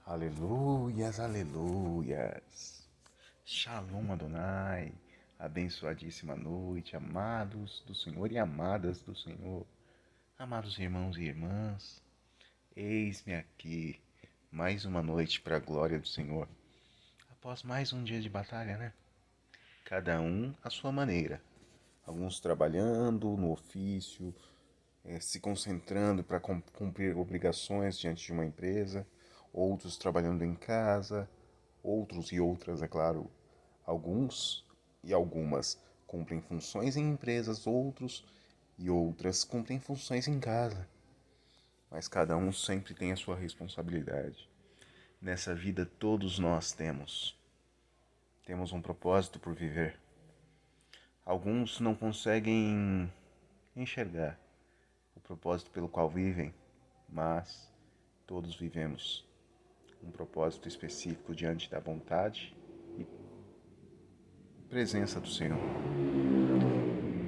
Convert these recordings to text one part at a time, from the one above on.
Aleluias, aleluias. Shalom Adonai. Abençoadíssima noite, amados do Senhor e amadas do Senhor. Amados irmãos e irmãs, eis-me aqui mais uma noite para a glória do Senhor. Após mais um dia de batalha, né? Cada um à sua maneira. Alguns trabalhando no ofício, se concentrando para cumprir obrigações diante de uma empresa, outros trabalhando em casa, outros e outras, é claro, alguns e algumas cumprem funções em empresas, outros e outras cumprem funções em casa. Mas cada um sempre tem a sua responsabilidade. Nessa vida todos nós temos um propósito por viver. Alguns não conseguem enxergar o propósito pelo qual vivem, mas todos vivemos um propósito específico diante da vontade e presença do Senhor.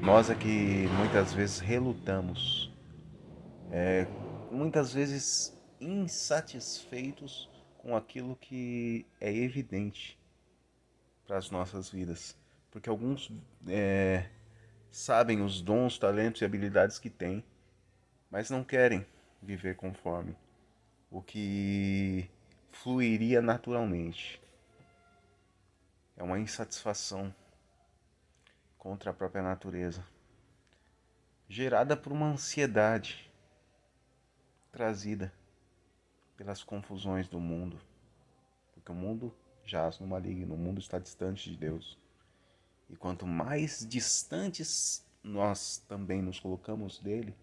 Nós é que muitas vezes relutamos, muitas vezes insatisfeitos com aquilo que é evidente para as nossas vidas, porque alguns sabem os dons, talentos e habilidades que têm, mas não querem viver conforme o que fluiria naturalmente. É uma insatisfação contra a própria natureza, gerada por uma ansiedade trazida pelas confusões do mundo, porque o mundo jaz no maligno, o mundo está distante de Deus. E quanto mais distantes nós também nos colocamos dele,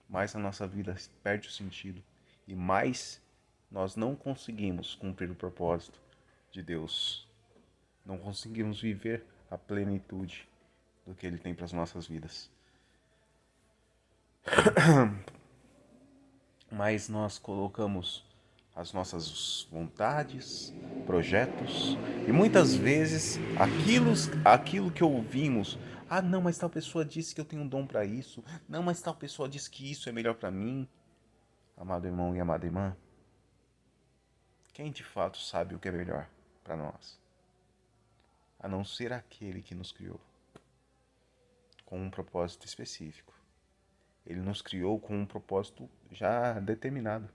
mais a nossa vida perde o sentido e mais nós não conseguimos cumprir o propósito de Deus. Não conseguimos viver a plenitude do que ele tem para as nossas vidas. Mas nós colocamos as nossas vontades, projetos e muitas vezes aquilo que ouvimos, não, mas tal pessoa disse que eu tenho um dom para isso, não, mas tal pessoa disse que isso é melhor para mim. Amado irmão e amada irmã, quem de fato sabe o que é melhor para nós? A não ser aquele que nos criou com um propósito específico. Ele nos criou com um propósito já determinado.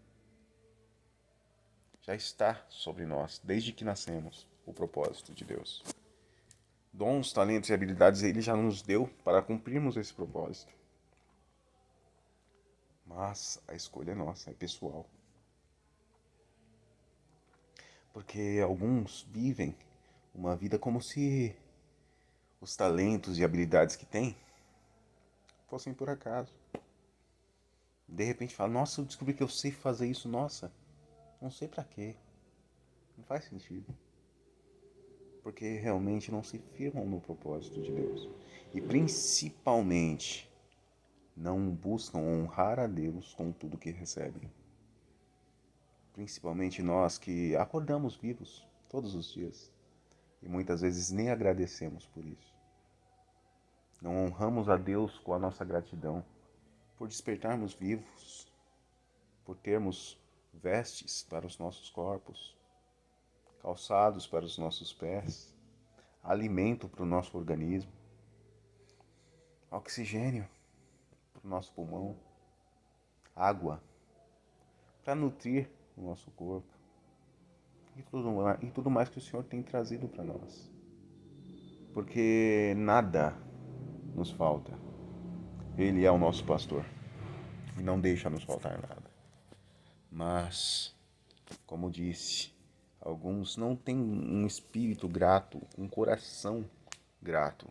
Já está sobre nós, desde que nascemos, o propósito de Deus. Dons, talentos e habilidades ele já nos deu para cumprirmos esse propósito. Mas a escolha é nossa, é pessoal. Porque alguns vivem uma vida como se os talentos e habilidades que têm fossem por acaso. De repente fala, nossa, eu descobri que eu sei fazer isso, nossa, não sei pra quê. Não faz sentido. Porque realmente não se firmam no propósito de Deus. E principalmente não buscam honrar a Deus com tudo que recebem. Principalmente nós que acordamos vivos todos os dias e muitas vezes nem agradecemos por isso. Não honramos a Deus com a nossa gratidão por despertarmos vivos, por termos vestes para os nossos corpos, calçados para os nossos pés, alimento para o nosso organismo, oxigênio para o nosso pulmão, água para nutrir o nosso corpo e tudo mais que o Senhor tem trazido para nós. Porque nada nos falta. Ele é o nosso pastor e não deixa nos faltar nada. Mas, como disse, alguns não têm um espírito grato, um coração grato.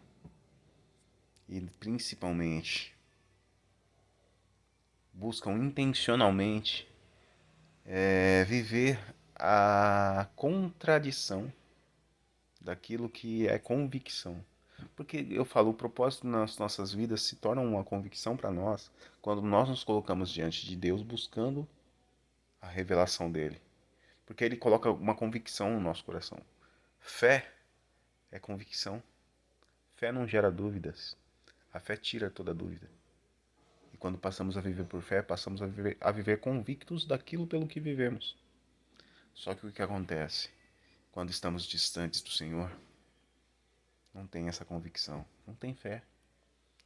E principalmente buscam intencionalmente viver a contradição daquilo que é convicção. Porque eu falo, o propósito nas nossas vidas se torna uma convicção para nós quando nós nos colocamos diante de Deus buscando a revelação dele. Porque ele coloca uma convicção no nosso coração. Fé é convicção. Fé não gera dúvidas. A fé tira toda dúvida. E quando passamos a viver por fé, passamos a viver convictos daquilo pelo que vivemos. Só que o que acontece? Quando estamos distantes do Senhor, não tem essa convicção, não tem fé.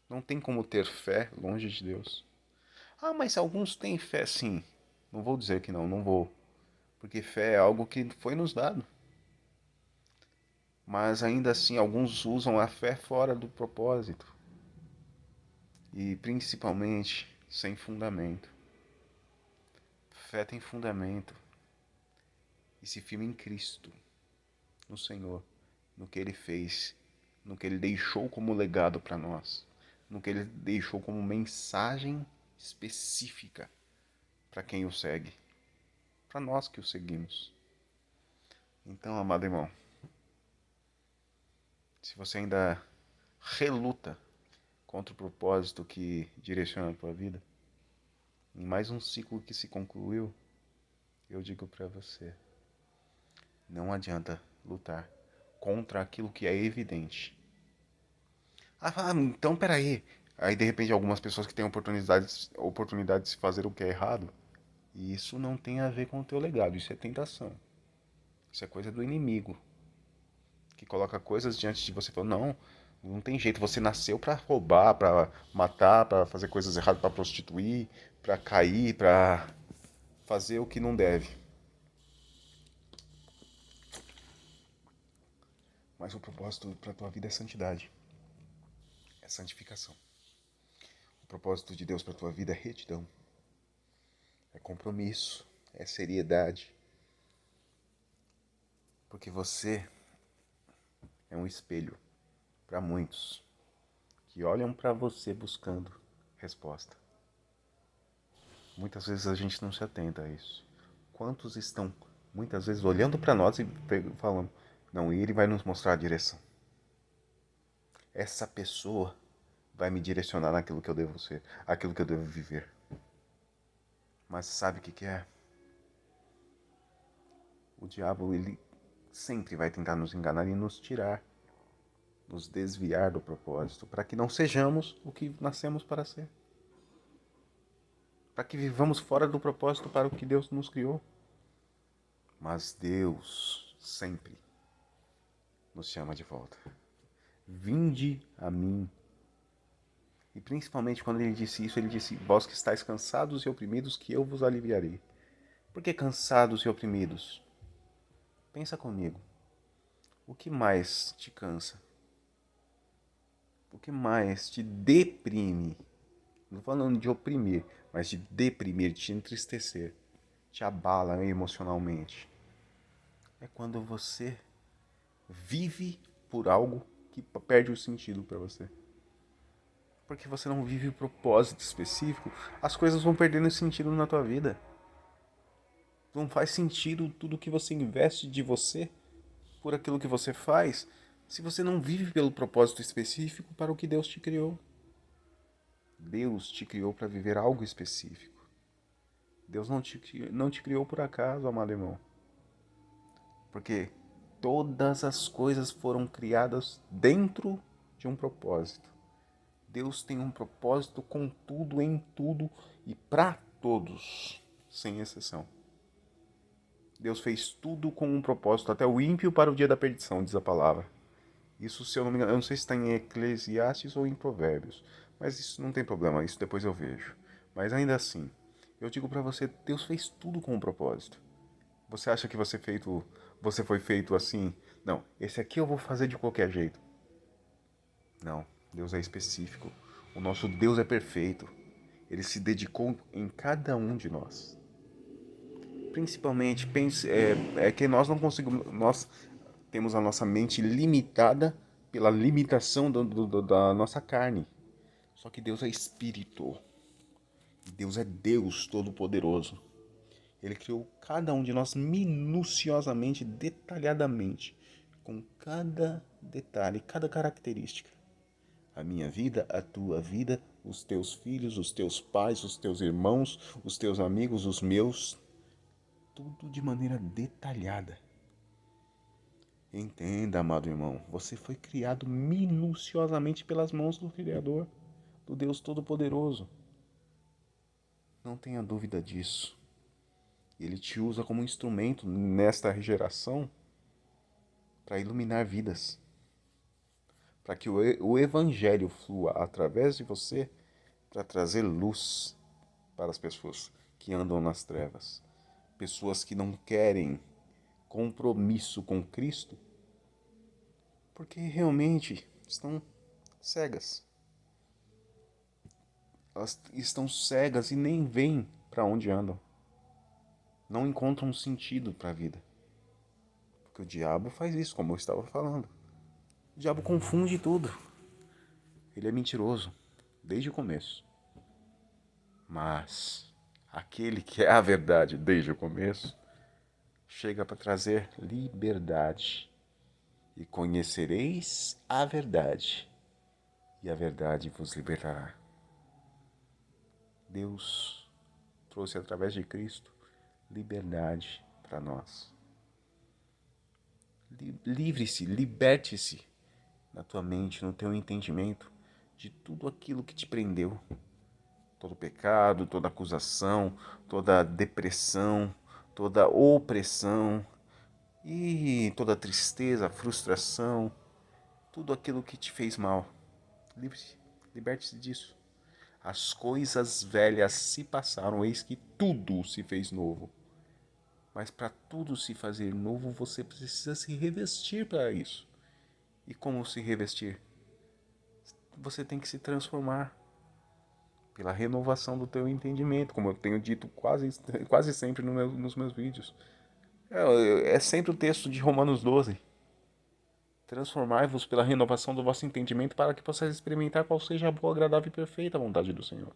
Não tem como ter fé longe de Deus. Ah, mas alguns têm fé sim. Não vou dizer que não, não vou. Porque fé é algo que foi nos dado. Mas ainda assim, alguns usam a fé fora do propósito. E principalmente sem fundamento. Fé tem fundamento. E se firma em Cristo, no Senhor, no que Ele fez, no que Ele deixou como legado para nós, no que Ele deixou como mensagem específica para quem o segue, para nós que o seguimos. Então, amado irmão, se você ainda reluta contra o propósito que direciona a tua vida, em mais um ciclo que se concluiu, eu digo para você, não adianta lutar contra aquilo que é evidente. Ah, então peraí. Aí de repente algumas pessoas que têm oportunidade de se fazer o que é errado, e isso não tem a ver com o teu legado, isso é tentação. Isso é coisa do inimigo, que coloca coisas diante de você e fala, não, não tem jeito, você nasceu pra roubar, pra matar, pra fazer coisas erradas, pra prostituir, pra cair, pra fazer o que não deve. Mas o propósito pra tua vida é santidade, é santificação. O propósito de Deus pra tua vida é retidão, é compromisso, é seriedade. Porque você é um espelho para muitos que olham para você buscando resposta. Muitas vezes a gente não se atenta a isso. Quantos estão muitas vezes olhando para nós e falando, não, ele vai nos mostrar a direção. Essa pessoa vai me direcionar naquilo que eu devo ser, aquilo que eu devo viver. Mas sabe o que é? O diabo, ele sempre vai tentar nos enganar e nos tirar, nos desviar do propósito, para que não sejamos o que nascemos para ser. Para que vivamos fora do propósito para o que Deus nos criou. Mas Deus sempre nos chama de volta. Vinde a mim. E principalmente quando ele disse isso, ele disse, vós que estáis cansados e oprimidos, que eu vos aliviarei. Por que cansados e oprimidos? Pensa comigo. O que mais te cansa? O que mais te deprime? Não estou falando de oprimir, mas de deprimir, de te entristecer, te abala emocionalmente. É quando você vive por algo que perde o sentido para você. Porque você não vive o propósito específico, as coisas vão perdendo sentido na tua vida. Não faz sentido tudo que você investe de você por aquilo que você faz, se você não vive pelo propósito específico para o que Deus te criou. Deus te criou para viver algo específico. Deus não te criou por acaso, amado irmão. Porque todas as coisas foram criadas dentro de um propósito. Deus tem um propósito com tudo, em tudo e para todos, sem exceção. Deus fez tudo com um propósito, até o ímpio para o dia da perdição, diz a palavra. Isso, se eu não me engano, eu não sei se está em Eclesiastes ou em Provérbios, mas isso não tem problema, isso depois eu vejo. Mas ainda assim, eu digo para você, Deus fez tudo com um propósito. Você acha que você foi feito assim? Não, esse aqui eu vou fazer de qualquer jeito. Não, Deus é específico. O nosso Deus é perfeito. Ele se dedicou em cada um de nós. Principalmente, é que nós não conseguimos, nós temos a nossa mente limitada pela limitação da nossa carne. Só que Deus é espírito. Deus é Deus Todo-Poderoso. Ele criou cada um de nós minuciosamente, detalhadamente, com cada detalhe, cada característica. A minha vida, a tua vida, os teus filhos, os teus pais, os teus irmãos, os teus amigos, os meus, tudo de maneira detalhada. Entenda, amado irmão, você foi criado minuciosamente pelas mãos do Criador, do Deus Todo-Poderoso. Não tenha dúvida disso. Ele te usa como instrumento nesta geração para iluminar vidas, para que o evangelho flua através de você para trazer luz para as pessoas que andam nas trevas, pessoas que não querem compromisso com Cristo, porque realmente estão cegas. Elas estão cegas e nem veem para onde andam. Não encontram sentido para a vida. Porque o diabo faz isso, como eu estava falando. O diabo confunde tudo. Ele é mentiroso, desde o começo. Mas aquele que é a verdade desde o começo, chega para trazer liberdade. E conhecereis a verdade, e a verdade vos libertará. Deus trouxe através de Cristo liberdade para nós. Livre-se, liberte-se na tua mente, no teu entendimento, de tudo aquilo que te prendeu. Todo pecado, toda acusação, toda depressão, toda opressão e toda tristeza, frustração, tudo aquilo que te fez mal. Livre-se, liberte-se disso. As coisas velhas se passaram, eis que tudo se fez novo. Mas para tudo se fazer novo, você precisa se revestir para isso. E como se revestir? Você tem que se transformar pela renovação do teu entendimento, como eu tenho dito quase sempre nos meus vídeos. É sempre o texto de Romanos 12. Transformai-vos pela renovação do vosso entendimento para que possais experimentar qual seja a boa, agradável e perfeita vontade do Senhor.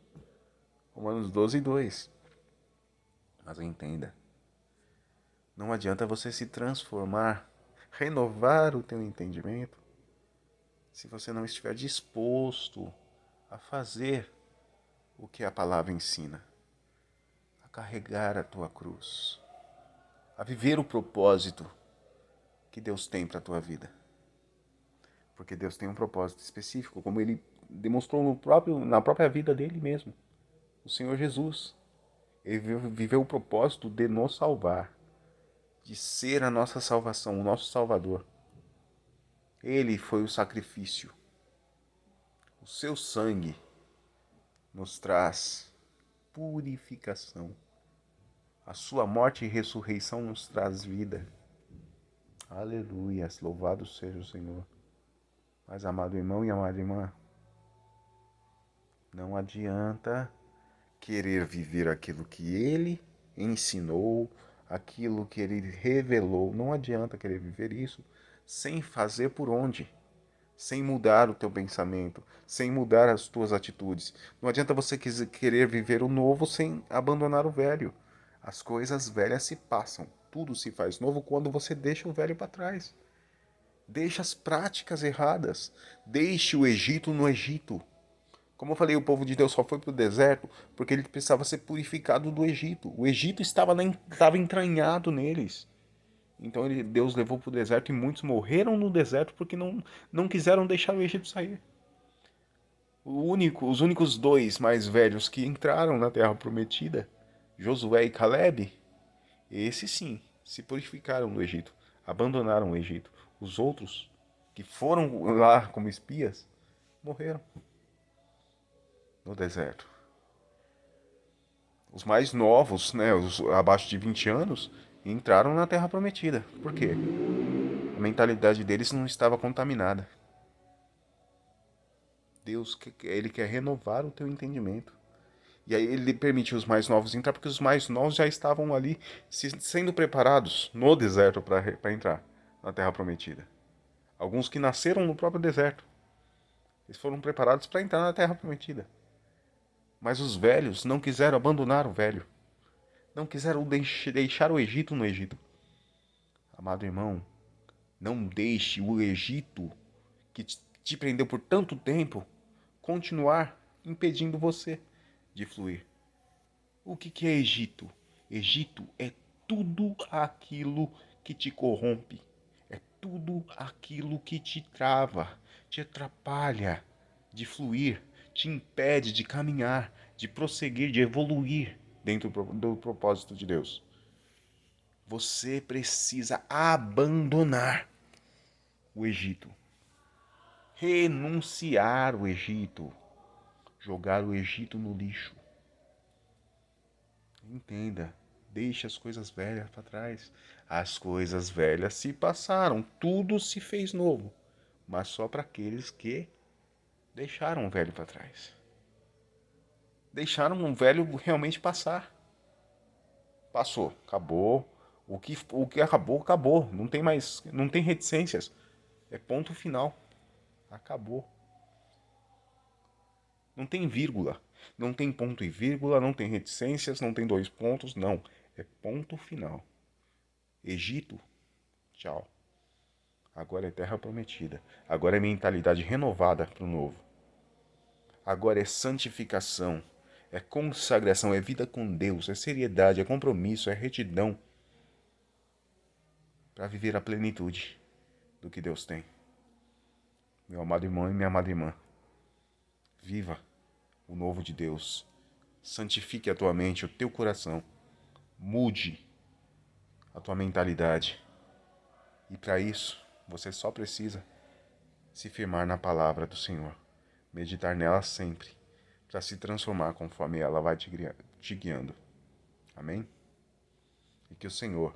Romanos 12, 2. Mas entenda, não adianta você se transformar, renovar o teu entendimento, se você não estiver disposto a fazer o que a palavra ensina, a carregar a tua cruz, a viver o propósito que Deus tem para a tua vida. Porque Deus tem um propósito específico, como Ele demonstrou na própria vida dele mesmo. O Senhor Jesus, Ele viveu o propósito de nos salvar, de ser a nossa salvação, o nosso Salvador. Ele foi o sacrifício. O seu sangue nos traz purificação. A sua morte e ressurreição nos traz vida. Aleluia, louvado seja o Senhor. Mas, amado irmão e amada irmã, não adianta querer viver aquilo que Ele ensinou, aquilo que Ele revelou. Não adianta querer viver isso sem fazer por onde, sem mudar o teu pensamento, sem mudar as tuas atitudes. Não adianta você querer viver o novo sem abandonar o velho. As coisas velhas se passam, tudo se faz novo quando você deixa o velho para trás. Deixa as práticas erradas, deixe o Egito no Egito. Como eu falei, o povo de Deus só foi para o deserto porque ele precisava ser purificado do Egito. O Egito estava entranhado neles. Então Deus levou para o deserto e muitos morreram no deserto porque não quiseram deixar o Egito sair. Os únicos dois mais velhos que entraram na Terra Prometida, Josué e Caleb, esses sim, se purificaram no Egito, abandonaram o Egito. Os outros, que foram lá como espias, morreram no deserto. Os mais novos, né, os abaixo de 20 anos, entraram na Terra Prometida. Por quê? A mentalidade deles não estava contaminada. Deus, Ele quer renovar o teu entendimento. E aí Ele permitiu os mais novos entrar, porque os mais novos já estavam ali sendo preparados no deserto para entrar na Terra Prometida. Alguns que nasceram no próprio deserto. Eles foram preparados para entrar na Terra Prometida. Mas os velhos não quiseram abandonar o velho. Não quiseram deixar o Egito no Egito. Amado irmão, não deixe o Egito, que te prendeu por tanto tempo, continuar impedindo você de fluir. O que é Egito? Egito é tudo aquilo que te corrompe. É tudo aquilo que te trava, te atrapalha de fluir, te impede de caminhar, de prosseguir, de evoluir dentro do propósito de Deus. Você precisa abandonar o Egito. Renunciar o Egito. Jogar o Egito no lixo. Entenda. Deixe as coisas velhas para trás. As coisas velhas se passaram. Tudo se fez novo. Mas só para aqueles que deixaram o velho para trás. Deixaram o velho realmente passar. Passou. Acabou. O que acabou, acabou. Não tem mais. Não tem reticências. É ponto final. Acabou. Não tem vírgula. Não tem ponto e vírgula, não tem reticências, não tem dois pontos, não. É ponto final. Egito, tchau. Agora é terra prometida. Agora é mentalidade renovada para o novo. Agora é santificação, é consagração, é vida com Deus, é seriedade, é compromisso, é retidão para viver a plenitude do que Deus tem. Meu amado irmão e minha amada irmã, viva o novo de Deus. Santifique a tua mente, o teu coração. Mude a tua mentalidade. E para isso, você só precisa se firmar na palavra do Senhor. Meditar nela sempre, para se transformar conforme ela vai te guiando. Amém? E que o Senhor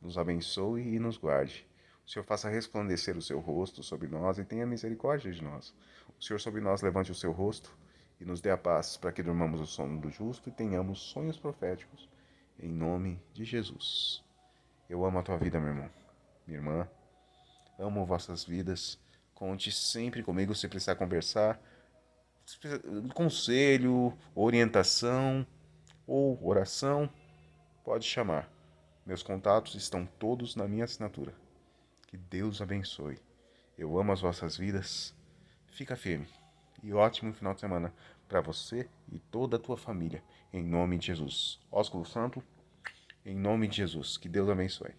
nos abençoe e nos guarde. O Senhor faça resplandecer o seu rosto sobre nós e tenha misericórdia de nós. O Senhor sobre nós levante o seu rosto e nos dê a paz para que dormamos o sono do justo e tenhamos sonhos proféticos. Em nome de Jesus. Eu amo a tua vida, meu irmão, minha irmã. Amo vossas vidas. Conte sempre comigo se precisar conversar. Se precisar, conselho, orientação ou oração, pode chamar. Meus contatos estão todos na minha assinatura. Que Deus abençoe. Eu amo as vossas vidas. Fica firme. E ótimo final de semana para você e toda a tua família. Em nome de Jesus. Ósculo Santo, em nome de Jesus. Que Deus abençoe.